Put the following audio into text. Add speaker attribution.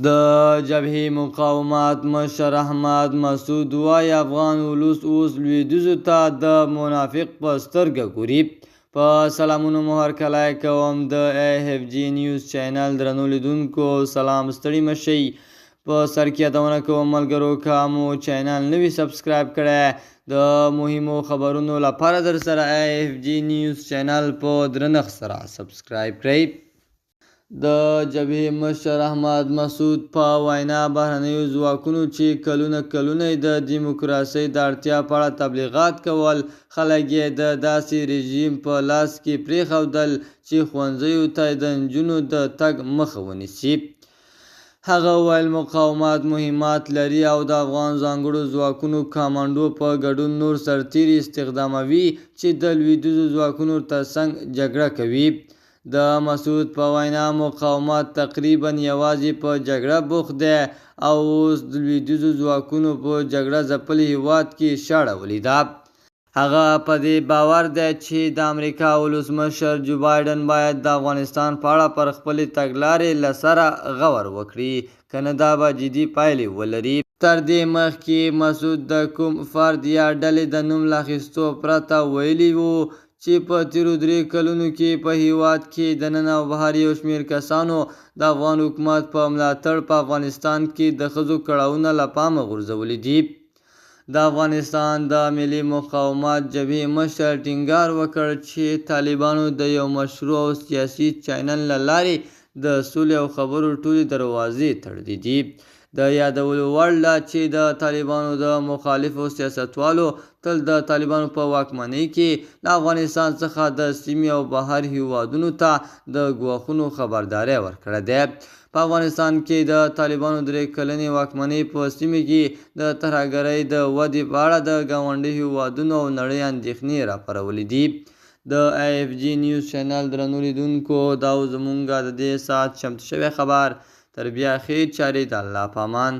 Speaker 1: د جبهې مقاومت مشر احمد مسعود وایي افغان ولس اوس لویدیځو ته د منافق په سترګه ګوري. په سلامونو مو هرکلی کوم د AFG نیوز چینل درنو لیدونکو، سلام، ستړي مشئ. په سر کې یادونه کوم ملګرو که مو چینل نوي سبسکرایب کړی د مهمو خبرونو لپاره در سره AFG نیوز چینل په درنښت سره سبسکرایب کړئ. د جبهې مشر احمد مسعود په وینا بهرنیو ځواکونو چې کلونه د دیموکراسۍ د اړتیا په اړه تبلیغات کول، خلک یې د داسې رژیم په لاس کې پرېښودل چې ښوونځیو ته د نجونو د تګ مخه ونیسي. هغه وویل مقاومت مهمات لري او د افغان ځانګړو ځواکونو کمانډو په ګډون نور سرتېري استخداموي چې د لویدیځو ځواکونو ترڅنګ جګړه کوي. د مسعود په وینا مقاومت تقریبا یوازې په جګړه بوخت دی او اوس د لویدیځو ځواکونو په جګړه ځپلي هېواد کې شاړه ولیده. هغه په دې باور دی چې د امریکا ولسمشر جو بایډن باید د افغانستان په اړه پر خپلې تګلارې له سره غور وکړي، کنه دا به جدي پایلې ولري. تر دې مخکې مسعود د کوم فرد یا ډلې د نوم له اخیستو پرته ویلي وو چې په تېرو 3 کلونو کې په هېواد کې دننه او بهر یو شمېر کسانو د افغان حکومت په ملاتړ په افغانستان کې د ښځو کړاوونه له پامه غورځولي دي. د افغانستان د ملي مقاومت جبهې مشر ټینګار وکړ چې طالبانو د یو مشروع او سیاسي چینل له لارې د سولې او خبرو ټولې دروازې تړلي دي. د یادولو وړ ده چې د طالبانو د مخالفو سیاستوالو تل د طالبانو په واکمنۍ کې له افغانستان څخه د سیمې او بهر هیوادونو ته د ګواښونو خبرداری ورکړی دی. په افغانستان کې د طالبانو 3 کلنې واکمنۍ په سیمه کې د ترهګرۍ د ودې په اړه د ګاونډي هیوادونو او نړۍ اندېښنې راپارولې دي. د AFG نیوز چینل درنو لیدونکو، دا زموږ د دې ساعت چمتو شوی خبر. تر بیا خیر چارې، د الله په امان.